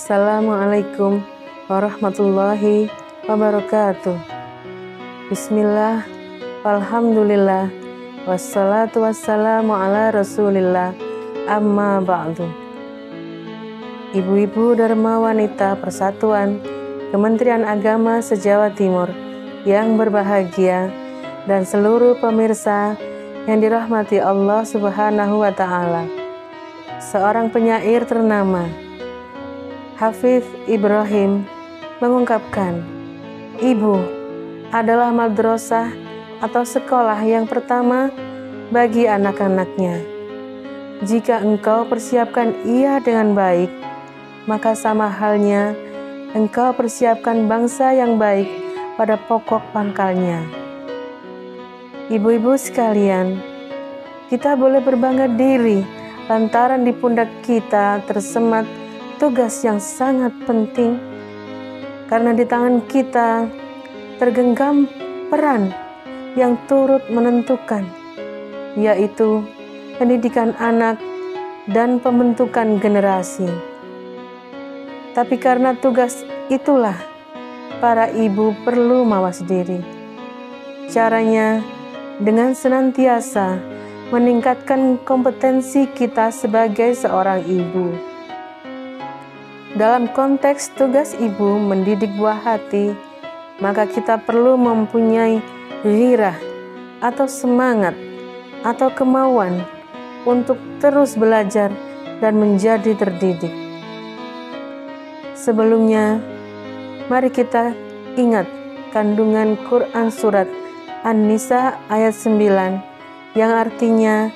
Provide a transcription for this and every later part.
Assalamualaikum warahmatullahi wabarakatuh. Bismillah, alhamdulillah, wassalatu wassalamu ala rasulillah, amma ba'du. Ibu-ibu Dharma Wanita Persatuan Kementerian Agama se-Jawa Timur yang berbahagia dan seluruh pemirsa yang dirahmati Allah Subhanahu wa Ta'ala. Seorang penyair ternama, Hafidz Ibrahim, mengungkapkan, ibu adalah madrasah atau sekolah yang pertama bagi anak-anaknya. Jika engkau persiapkan ia dengan baik, maka sama halnya engkau persiapkan bangsa yang baik pada pokok pangkalnya. Ibu-ibu sekalian, kita boleh berbangga diri lantaran di pundak kita tersemat tugas yang sangat penting, karena di tangan kita tergenggam peran yang turut menentukan, yaitu pendidikan anak dan pembentukan generasi. Tapi karena tugas itulah, para ibu perlu mawas diri. Caranya dengan senantiasa meningkatkan kompetensi kita sebagai seorang ibu. Dalam konteks tugas ibu mendidik buah hati, maka kita perlu mempunyai gairah atau semangat atau kemauan untuk terus belajar dan menjadi terdidik. Sebelumnya, mari kita ingat kandungan Quran surat An-Nisa ayat 9 yang artinya,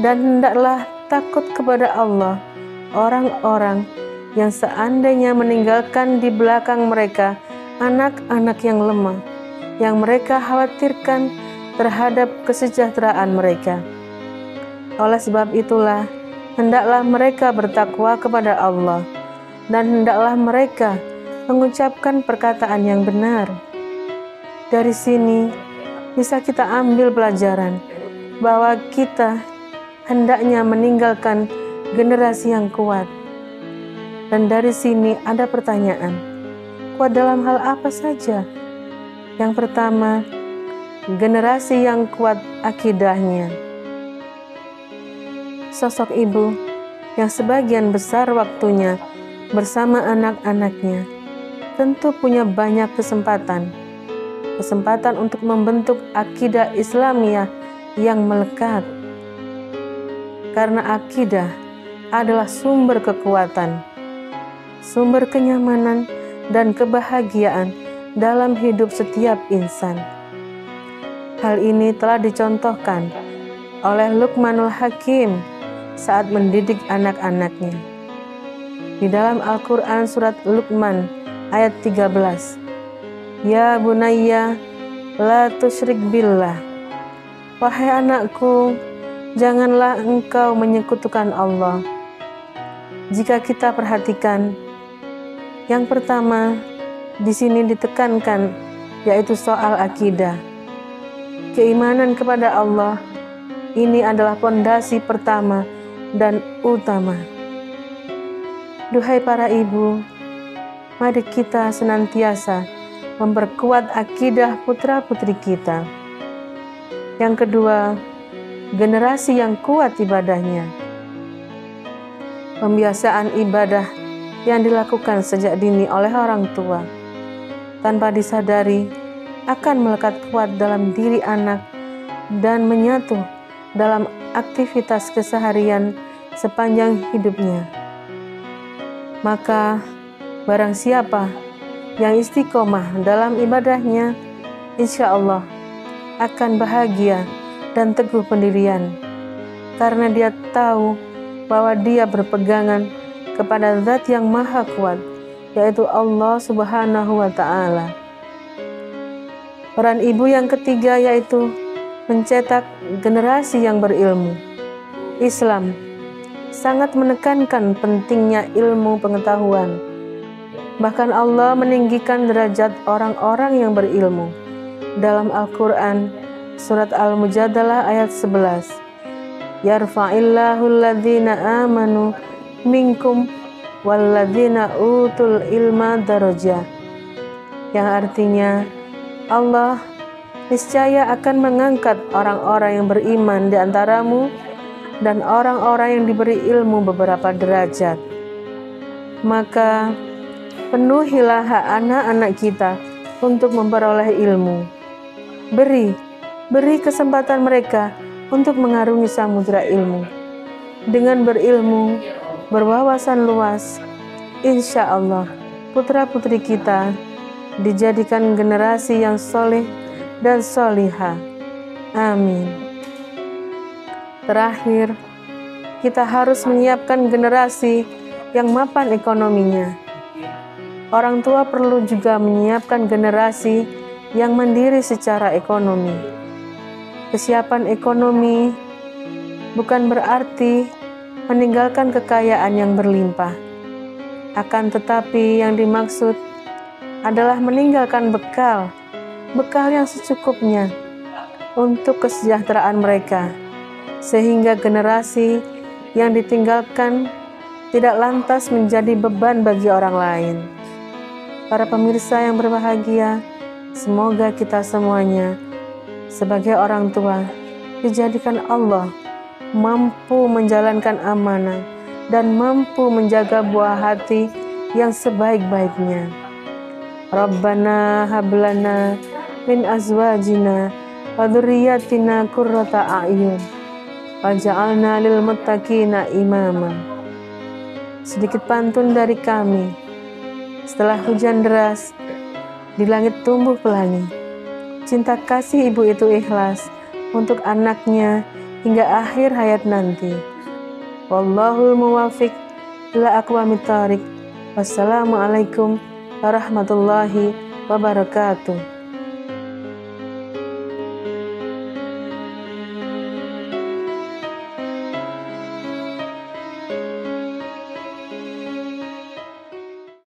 dan hendaklah takut kepada Allah orang-orang yang seandainya meninggalkan di belakang mereka anak-anak yang lemah, yang mereka khawatirkan terhadap kesejahteraan mereka. Oleh sebab itulah, hendaklah mereka bertakwa kepada Allah, dan hendaklah mereka mengucapkan perkataan yang benar. Dari sini bisa kita ambil pelajaran bahwa kita hendaknya meninggalkan generasi yang kuat. Dan dari sini ada pertanyaan, kuat dalam hal apa saja? Yang pertama, generasi yang kuat akidahnya. Sosok ibu yang sebagian besar waktunya bersama anak-anaknya tentu punya banyak kesempatan untuk membentuk akidah Islamiyah yang melekat. Karena akidah adalah sumber kekuatan, sumber kenyamanan dan kebahagiaan dalam hidup setiap insan. Hal ini telah dicontohkan oleh Luqmanul Hakim saat mendidik anak-anaknya. Di dalam Al-Quran surat Luqman ayat 13, Ya bunayya la tusyrik billah, wahai anakku, janganlah engkau menyekutukan Allah. Jika kita perhatikan, yang pertama di sini ditekankan yaitu soal akidah. Keimanan kepada Allah ini adalah pondasi pertama dan utama. Duhai para ibu, mari kita senantiasa memperkuat akidah putra-putri kita. Yang kedua, generasi yang kuat ibadahnya. Pembiasaan ibadah yang dilakukan sejak dini oleh orang tua, tanpa disadari, akan melekat kuat dalam diri anak dan menyatu dalam aktivitas keseharian sepanjang hidupnya. Maka, barang siapa yang istiqomah dalam ibadahnya, insya Allah akan bahagia dan teguh pendirian, karena dia tahu bahwa dia berpegangan kepada Zat yang Maha Kuat, yaitu Allah Subhanahu wa Ta'ala. Peran ibu yang ketiga yaitu mencetak generasi yang berilmu. Islam sangat menekankan pentingnya ilmu pengetahuan. Bahkan Allah meninggikan derajat orang-orang yang berilmu. Dalam Al-Quran surat Al-Mujadalah ayat 11, Yarfa'illahu alladhina amanu minkum walladzina utul ilma darajat, yang artinya Allah niscaya akan mengangkat orang-orang yang beriman di antaramu dan orang-orang yang diberi ilmu beberapa derajat. Maka penuhilah hak anak-anak kita untuk memperoleh ilmu. Beri kesempatan mereka untuk mengarungi samudera ilmu. Dengan berilmu, berwawasan luas, insya Allah putra-putri kita dijadikan generasi yang soleh dan solihah. Amin. Terakhir, kita harus menyiapkan generasi yang mapan ekonominya. Orang tua perlu juga menyiapkan generasi yang mandiri secara ekonomi. Kesiapan ekonomi bukan berarti meninggalkan kekayaan yang berlimpah. Akan tetapi yang dimaksud adalah meninggalkan bekal yang secukupnya untuk kesejahteraan mereka, sehingga generasi yang ditinggalkan tidak lantas menjadi beban bagi orang lain. Para pemirsa yang berbahagia, semoga kita semuanya sebagai orang tua dijadikan Allah mampu menjalankan amanah dan mampu menjaga buah hati yang sebaik-baiknya. Rabbana hablana min azwajina wa dzurriyyatina qurrata a'yun waj'alna lil muttaqina imama. Sedikit pantun dari kami. Setelah hujan deras, di langit tumbuh pelangi. Cinta kasih ibu itu ikhlas untuk anaknya hingga akhir hayat nanti. Wallahul muwaffiq ila aqwamit thoriq. Wassalamualaikum warahmatullahi wabarakatuh.